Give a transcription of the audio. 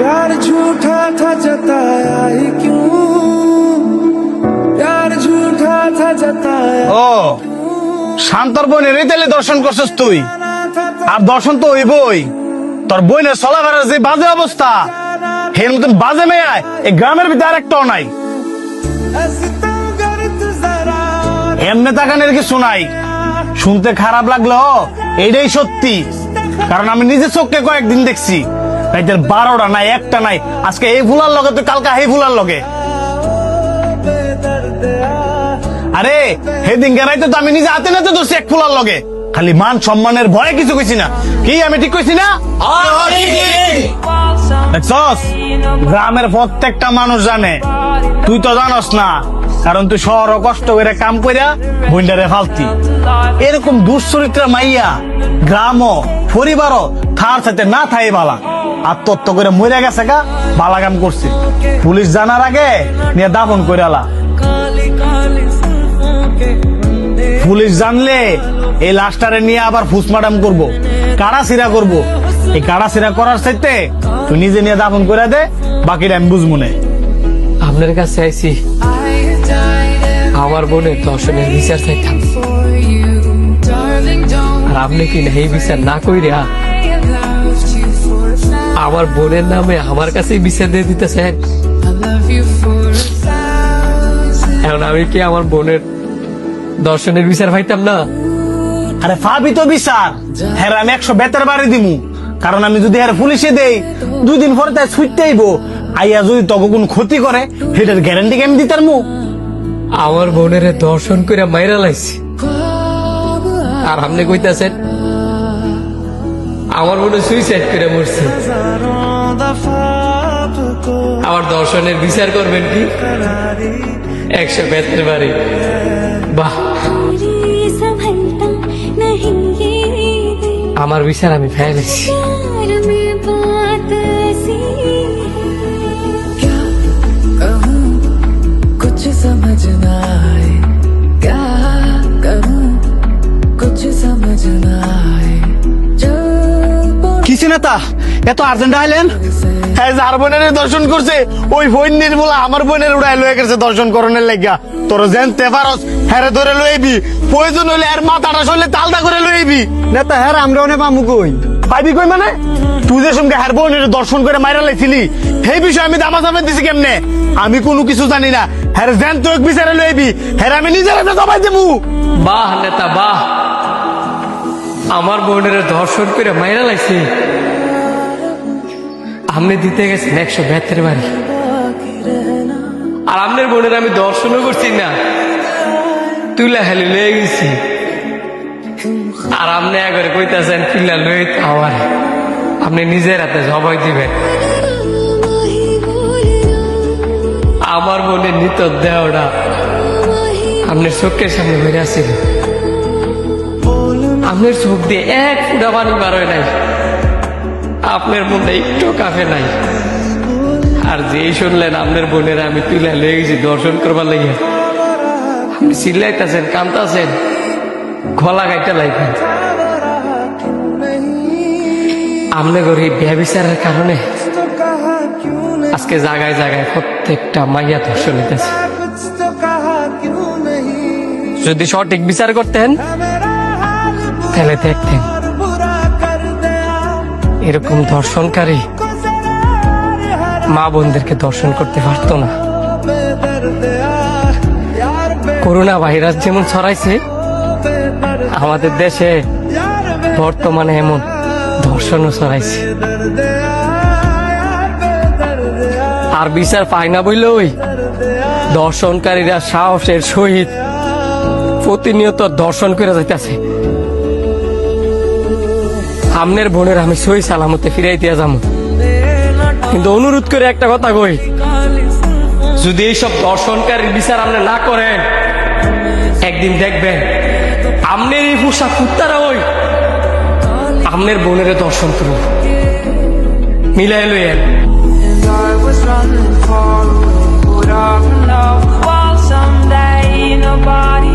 प्यार झूठा था जताया ही क्यों, प्यार झूठा था जताया। ও শান্তর বোনের তাহলে দর্শন করছিস তুই? আর দর্শন তো হইবই। তোর বোনের চলাফেরার যে বাজে অবস্থা, এর মতন বাজে মেয়ে এই গ্রামের ভিতরে আরেকটাও নাই। এমনি তাকানের কিছু নাই, শুনতে খারাপ লাগলো এইটাই সত্যি। কারণ আমি নিজে চোখে কয়েকদিন দেখছি, রাইতের 12টা নাই, একটা নাই। আজকে এই ফুলার লগে তো কালকা এই ফুলার লগে। আরে সেদিন গেরাইতে তো আমি নিজে হাতে নাতে ধরছি এক ফুলার লগে। খালি মান সম্মানের ভয়ে কিছু কইছি না। কি আমি ঠিক কইছি না? দেখছস, গ্রামের প্রত্যেকটা মানুষ জানে, তুই তো জানস না। কারণ তুই শহর কষ্ট করে কাম কইরা বইন্ডারে ফালতি। এরকম দুশ্চরিত্রা মাইয়া গ্রামও পরিবারও থার সাথে না থাই বালা। আত্মহত্যা করে মরে গেছে গা, বালা কাম করছে। পুলিশ জানার আগে নিয়ে দাফন করে আলা। পুলিশ জানলে এই লাশটারে নিয়ে আবার ফুসমাডাম করবো, কাড়াছিড়া করবো। এই কাড়াছিড়া করার চাইতে তুই নিজে নিয়ে দাফন করে দে, বাকিটা আমি বুঝবো না। আপনার কাছে আইছি আমার বোনের দর্শনের বিচার চাইতাম। আর আপনি কি না এই বিচার না কইরা আমার বোনের নামে আমার কাছে বিচার দিয়ে দিতেছেন? এখন আমি কি আমার বোনের দর্শনের বিচার পাইতাম না? আরে ফাবি তো বিচার, হ্যাঁ আমি 100 বেতার বাড়ি দিমু। কারণ আমি যদি হ্যাঁ পুলিশে দেই, 2 দিন পরে তাই ছুটতে আইব। আইয়া যদি তখন কোন ক্ষতি করে, সেটার গ্যারান্টি আমি দিতার মু। আমার বোনের দর্শন করে মাইরা লাইছি, আর আপনি কইতাছেন আমার বোনের সুইসাইড করে মরছে। আমার দর্শনের বিচার করবেন কি 100 বেতের বাড়ি? বাহ, আমার বিচার আমি ফেলেছি। कुछ समझ ना आए, क्या करूं कुछ समझ ना आए। কিসে নেতা এত আর্জেন্ট আইলেন? হ্যাঁ, যার বোনের দর্শন করছে ওই বইনের বলা আমার বোনের উড়াই লয়ে গেছে দর্শন করণের লাগিয়া। তোর জানতে পারস, হ্যাঁ ধরে লইবি। প্রয়োজন হইলে আর মাথাটা সরলে তালদা করে লইবি। নেতা হ্যাঁ আমরা অনেক পামু কই পাইবি কই মানে? তুই যে সঙ্গে হ্যাঁ বোনের দর্শন করে মাইরা লাইছিলি, সেই বিষয়ে আমি দামা দামে দিছি কেমনে? আমি কোনো কিছু জানি না। হ্যাঁ জান তো এক বিচারে লইবি, হ্যাঁ আমি নিজের হাতে দবাই দেবো। বাহ নেতা বাহ, আমার বোনের দর্শন করে মাইরা লাইছে। আপনি দিতে গেছেন 100 বেতের বাড়ি, আর আপনার বোনের আমি দর্শনও করছি না, তুইলা খালি লয়ে গেছি। আর আপনি একবারে কইতাছেন পিল্লা লয়ে আমার আপনি নিজের হাতে জবাই দিবেন। আমার বোনের নিত দেহটা আপনার চোখের সামনে বেড়ে আসছিল, আপনার চোখ দিয়ে এক ফুটা পানি বার হয় নাই, আপনার মধ্যে একটু কাফে নাই। আর যেই শুনলেন আপনার বোনের আমি তুলে লয়ে গেছি দর্শন করবার লাগিয়া, আপনি চিল্লাইতেছেন, কান্দাছেন, গলা গাইতে লাগবেন। আপনি গরিব ব্যবিচারের কারণে আজকে জায়গায় জায়গায় প্রত্যেকটা মাইয়া ধর্ষণ নিতেছে। যদি সঠিক বিচার করতেন তাহলে দেখতেন এরকম ধর্ষণকারী মা বোনদেরকে দর্শন করতে পারতো না। করোনা ভাইরাস যেমন ছড়াইছে আমাদের দেশে, বর্তমানে এমন ধর্ষণও ছড়াইছে। আর বিচার পায় না বললে ওই দর্শনকারীরা সাহসের সহিত প্রতিনিয়ত দর্শন করে যাইতেছে। আমনের বোনের আমি সই সালামতে ফিরাই দিয়া যাবো, কিন্তু অনুরোধ করে একটা কথা কই, যদি এইসব দর্শনকারীর বিচার আপনি না করেন, একদিন দেখবেন আমনের এই পোশাক কুত্তারা ওই আমনের বোনের দর্শন করব। মিলাই লইয়েন। I was running for a would have enough while someday nobody